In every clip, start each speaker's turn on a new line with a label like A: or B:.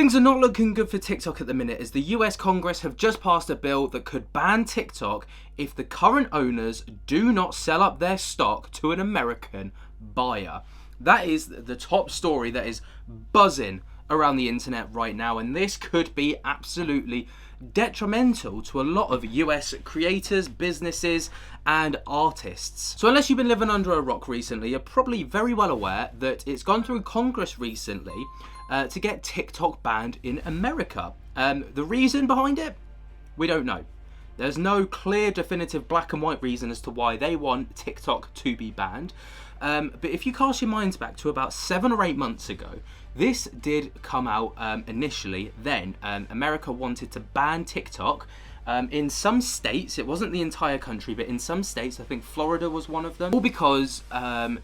A: Things are not looking good for TikTok at the minute, as the US Congress have just passed a bill that could ban TikTok if the current owners do not sell up their stock to an American buyer. That is the top story that is buzzing around the internet right now, and this could be absolutely detrimental to a lot of US creators, businesses and artists. So unless you've been living under a rock recently, you're probably very well aware that it's gone through Congress recently to get TikTok banned in America. The reason behind it? We don't know. There's no clear, definitive black and white reason as to why they want TikTok to be banned. But if you cast your minds back to about 7 or 8 months ago, this did come out initially. Then America wanted to ban TikTok in some states. It wasn't the entire country, but in some states, I think Florida was one of them, all because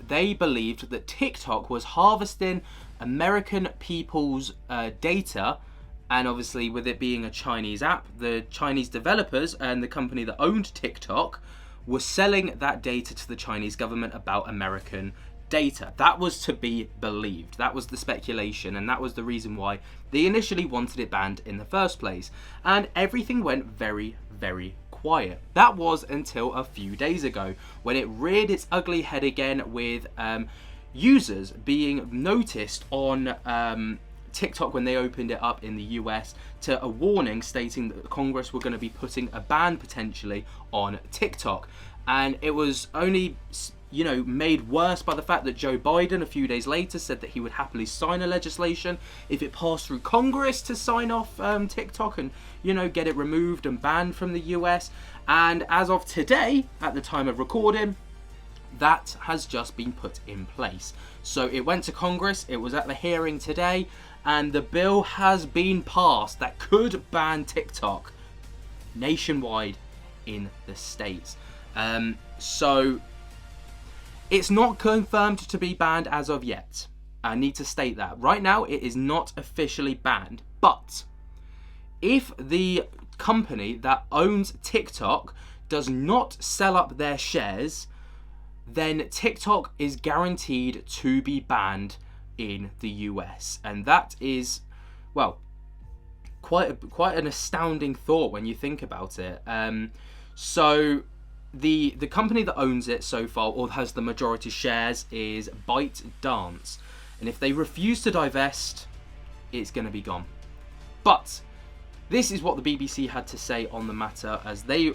A: they believed that TikTok was harvesting American people's data. And obviously, with it being a Chinese app, the Chinese developers and the company that owned TikTok were selling that data to the Chinese government about American data. That was to be believed. That was the speculation, and that was the reason why they initially wanted it banned in the first place. And everything went very, very quiet. That was until a few days ago, when it reared its ugly head again with users being noticed on TikTok when they opened it up in the US to a warning stating that Congress were going to be putting a ban potentially on TikTok. And it was only, made worse by the fact that Joe Biden a few days later said that he would happily sign a legislation if it passed through Congress to sign off TikTok and, get it removed and banned from the US. And as of today, at the time of recording, that has just been put in place. So it went to Congress, it was at the hearing today, and the bill has been passed that could ban TikTok nationwide in the States. So it's not confirmed to be banned as of yet. I need to state that. Right now, it is not officially banned. But if the company that owns TikTok does not sell up their shares, then TikTok is guaranteed to be banned in the US. And that is, well, quite an astounding thought when you think about it. So the company that owns it so far, or has the majority shares, is ByteDance. And if they refuse to divest, it's going to be gone. But this is what the BBC had to say on the matter as they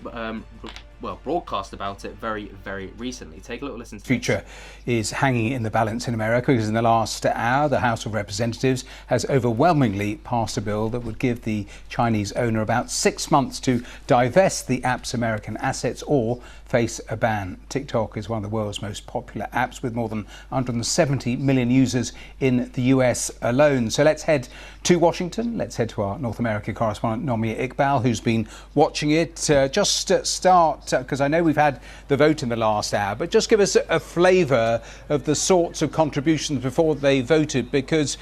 A: broadcast about it very, very recently. Take a little listen to
B: future is hanging in the balance in America, because in the last hour, the House of Representatives has overwhelmingly passed a bill that would give the Chinese owner about 6 months to divest the app's American assets or face a ban. TikTok is one of the world's most popular apps, with more than 170 million users in the US alone. So let's head to Washington. Let's head to our North America correspondent, Nomia Iqbal, who's been watching it. Just start, because I know we've had the vote in the last hour, but just give us a flavour of the sorts of contributions before they voted, because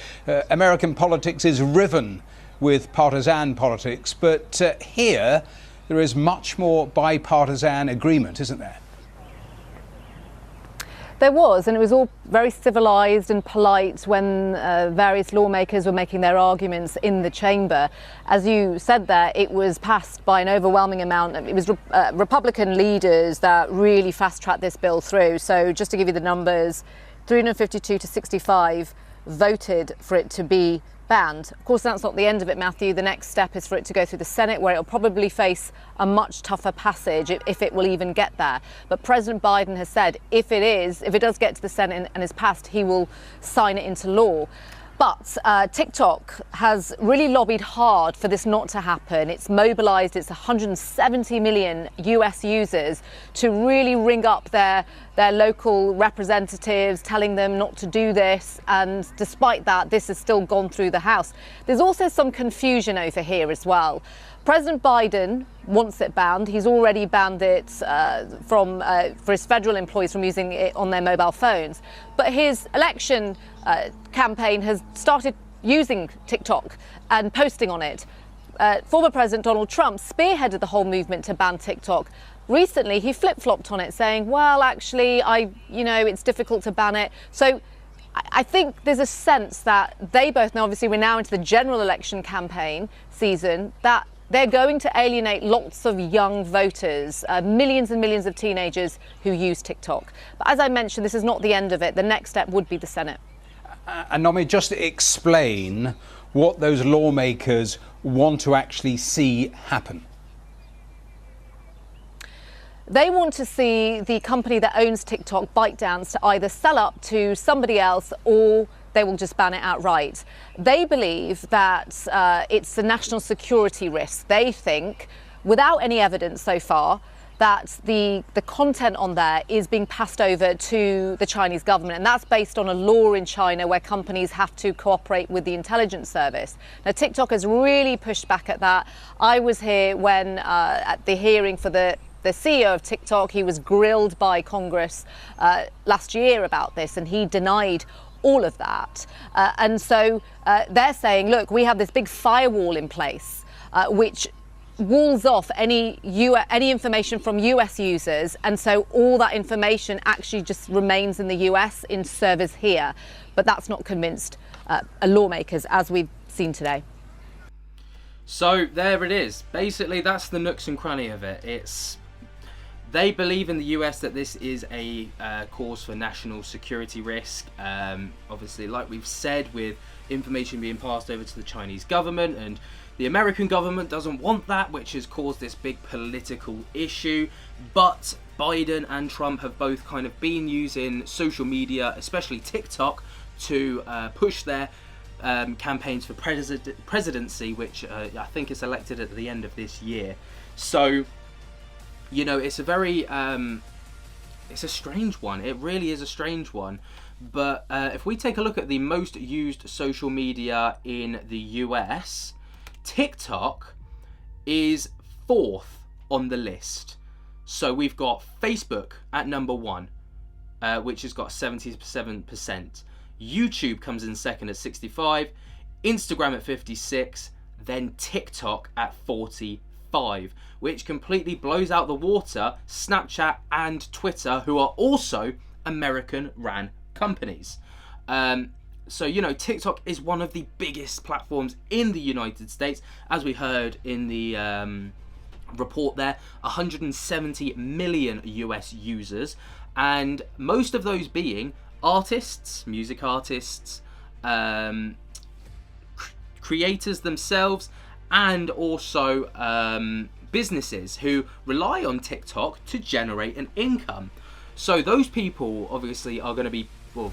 B: American politics is riven with partisan politics, but here there is much more bipartisan agreement, isn't there?
C: There was, and it was all very civilised and polite when various lawmakers were making their arguments in the chamber. As you said there, it was passed by an overwhelming amount. It was Republican leaders that really fast-tracked this bill through. So just to give you the numbers, 352 to 65 voted for it to be banned. Of course, that's not the end of it, Matthew. The next step is for it to go through the Senate, where it'll probably face a much tougher passage, if it will even get there. But President Biden has said if it does get to the Senate and is passed, he will sign it into law. But TikTok has really lobbied hard for this not to happen. It's mobilised its 170 million US users to really ring up their local representatives, telling them not to do this. And despite that, this has still gone through the House. There's also some confusion over here as well. President Biden wants it banned. He's already banned it for his federal employees from using it on their mobile phones. But his election campaign has started using TikTok and posting on it. Former President Donald Trump spearheaded the whole movement to ban TikTok. Recently, he flip-flopped on it, saying, well, actually, it's difficult to ban it. So I think there's a sense that they both know, obviously we're now into the general election campaign season, that they're going to alienate lots of young voters, millions and millions of teenagers who use TikTok. But as I mentioned, this is not the end of it. The next step would be the Senate.
B: And Nomi, just explain what those lawmakers want to actually see happen.
C: They want to see the company that owns TikTok, ByteDance, to either sell up to somebody else or they will just ban it outright. They believe that it's a national security risk. They think, without any evidence so far, that the content on there is being passed over to the Chinese government. And that's based on a law in China where companies have to cooperate with the intelligence service. Now, TikTok has really pushed back at that. I was here when at the hearing for the CEO of TikTok. He was grilled by Congress last year about this, and he denied all of that. And so they're saying, look, we have this big firewall in place, which walls off any information from US users, and so all that information actually just remains in the US in servers here. But that's not convinced lawmakers, as we've seen today.
A: So there it is. Basically, that's the nooks and cranny of it. They believe in the US that this is a cause for national security risk. Obviously, like we've said, with information being passed over to the Chinese government, and the American government doesn't want that, which has caused this big political issue. But Biden and Trump have both kind of been using social media, especially TikTok, to push their campaigns for presidency, which I think is elected at the end of this year. So, you know, it's a very, it's a strange one. It really is a strange one. But if we take a look at the most used social media in the US, TikTok is 4th on the list. So we've got Facebook at number 1, which has got 77%. YouTube comes in second at 65, Instagram at 56, then TikTok at 45, which completely blows out the water Snapchat and Twitter, who are also American-ran companies. So, you know, TikTok is one of the biggest platforms in the United States, as we heard in the report there, 170 million US users, and most of those being artists, music artists, creators themselves, and also businesses who rely on TikTok to generate an income. So those people obviously are going to be, well,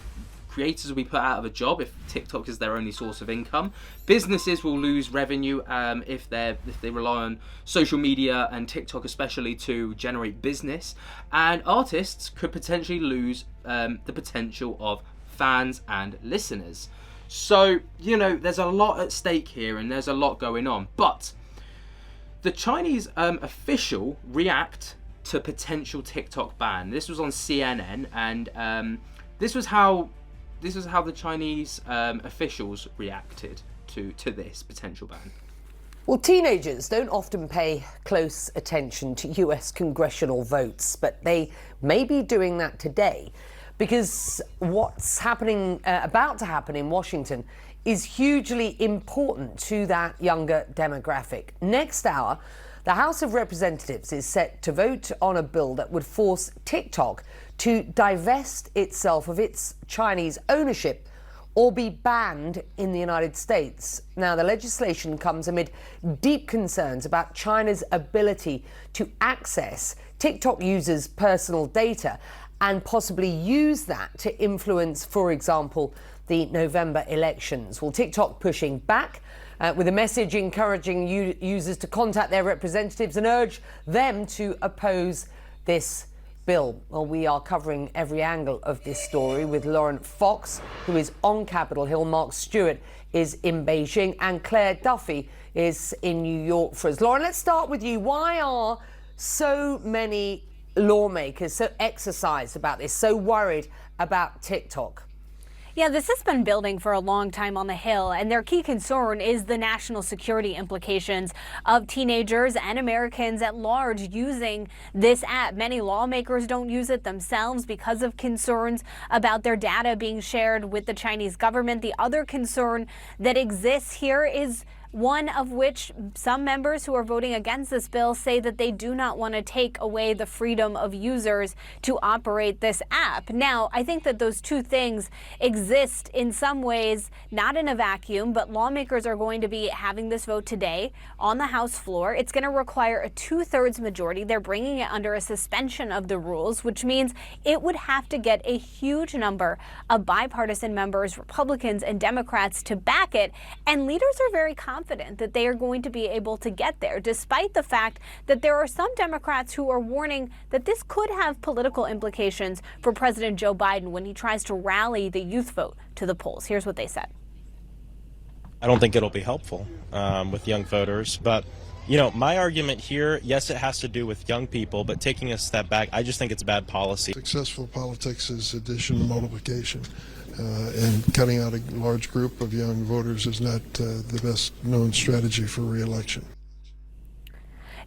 A: creators will be put out of a job if TikTok is their only source of income. Businesses will lose revenue if they rely on social media and TikTok especially to generate business. And artists could potentially lose the potential of fans and listeners. So, you know, there's a lot at stake here and there's a lot going on. But the Chinese official react to potential TikTok ban. This was on CNN, and this was how the Chinese officials reacted to this potential ban.
D: Well, teenagers don't often pay close attention to US congressional votes, but they may be doing that today, because what's happening, about to happen in Washington is hugely important to that younger demographic. Next hour, the House of Representatives is set to vote on a bill that would force TikTok to divest itself of its Chinese ownership or be banned in the United States. Now, the legislation comes amid deep concerns about China's ability to access TikTok users' personal data and possibly use that to influence, for example, the November elections. Well, TikTok pushing back with a message encouraging users to contact their representatives and urge them to oppose this bill. Well, we are covering every angle of this story with Lauren Fox, who is on Capitol Hill. Mark Stewart is in Beijing, and Claire Duffy is in New York for us. Lauren, let's start with you. Why are so many lawmakers so exercised about this, so worried about TikTok?
E: Yeah, this has been building for a long time on the Hill, and their key concern is the national security implications of teenagers and Americans at large using this app. Many lawmakers don't use it themselves because of concerns about their data being shared with the Chinese government. The other concern that exists here is one of which some members who are voting against this bill say that they do not want to take away the freedom of users to operate this app. Now, I think that those two things exist in some ways, not in a vacuum, but lawmakers are going to be having this vote today on the House floor. It's going to require a 2/3 majority. They're bringing it under a suspension of the rules, which means it would have to get a huge number of bipartisan members, Republicans and Democrats, to back it. And leaders are very confident that they are going to be able to get there, despite the fact that there are some Democrats who are warning that this could have political implications for President Joe Biden when he tries to rally the youth vote to the polls. Here's what they said.
F: I don't think it'll be helpful with young voters, but my argument here, yes, it has to do with young people, but taking a step back, I just think it's bad policy.
G: Successful politics is addition and multiplication. And cutting out a large group of young voters is not the best known strategy for re-election.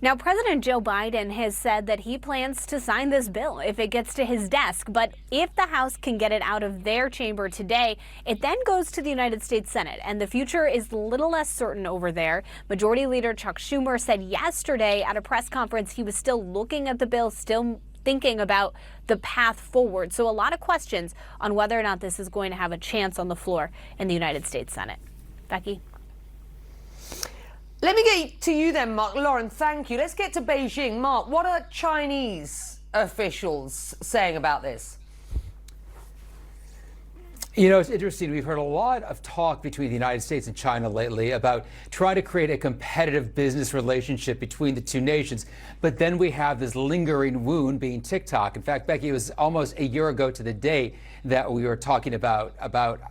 E: Now, President Joe Biden has said that he plans to sign this bill if it gets to his desk. But if the House can get it out of their chamber today, it then goes to the United States Senate. And the future is a little less certain over there. Majority Leader Chuck Schumer said yesterday at a press conference he was still looking at the bill, still thinking about the path forward. So a lot of questions on whether or not this is going to have a chance on the floor in the United States Senate. Becky?
D: Let me get to you then, Mark. Lauren, thank you. Let's get to Beijing. Mark, what are Chinese officials saying about this?
H: It's interesting. We've heard a lot of talk between the United States and China lately about trying to create a competitive business relationship between the two nations. But then we have this lingering wound being TikTok. In fact, Becky, it was almost a year ago to the day that we were talking about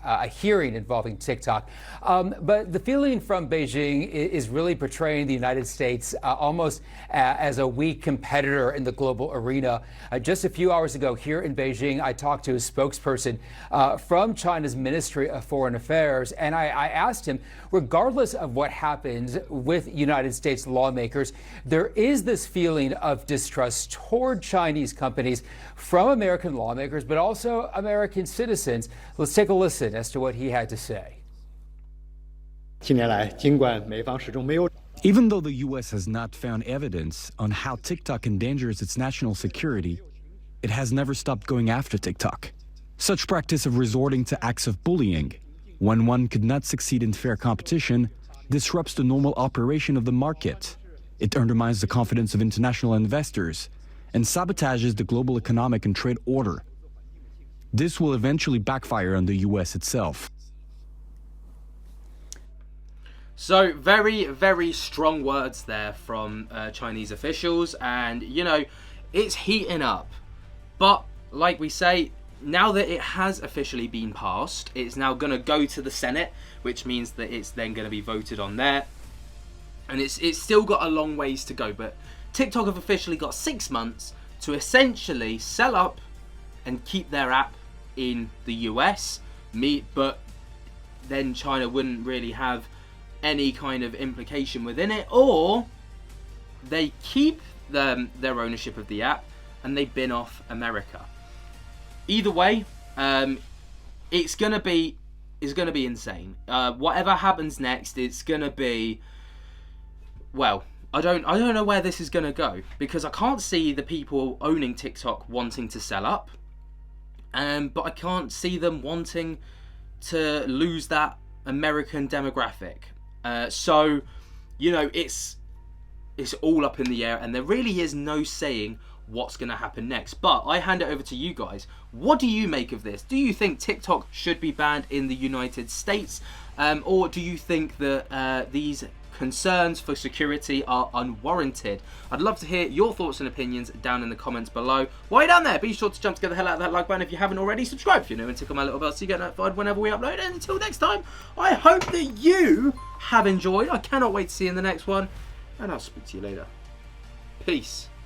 H: a hearing involving TikTok. But the feeling from Beijing is really portraying the United States almost as a weak competitor in the global arena. Just a few hours ago here in Beijing, I talked to a spokesperson from China's Ministry of Foreign Affairs, and I asked him, regardless of what happens with United States lawmakers, there is this feeling of distrust toward Chinese companies from American lawmakers, but also American citizens. Let's take a listen as to what he had to say.
I: Even though the U.S. has not found evidence on how TikTok endangers its national security, it has never stopped going after TikTok. Such practice of resorting to acts of bullying, when one could not succeed in fair competition, disrupts the normal operation of the market. It undermines the confidence of international investors and sabotages the global economic and trade order. This will eventually backfire on the U.S. itself.
A: So very, very strong words there from Chinese officials, and it's heating up. But like we say, now that it has officially been passed, it's now going to go to the Senate, which means that it's then going to be voted on there. And it's still got a long ways to go, but TikTok have officially got 6 months to essentially sell up and keep their app in the US. But then China wouldn't really have any kind of implication within it, or they keep their ownership of the app and they bin off America. Either way, it's gonna be insane. Whatever happens next, it's gonna be, well, I don't know where this is gonna go, because I can't see the people owning TikTok wanting to sell up, but I can't see them wanting to lose that American demographic. So it's all up in the air, and there really is no saying what's going to happen next. But I hand it over to you guys. What do you make of this? Do you think TikTok should be banned in the United States? Or do you think that these concerns for security are unwarranted? I'd love to hear your thoughts and opinions down in the comments below. While you're down there, be sure to jump to get the hell out of that like button if you haven't already. Subscribe if you're new, and tickle my little bell so you get notified whenever we upload. And until next time, I hope that you have enjoyed. I cannot wait to see you in the next one, and I'll speak to you later. Peace.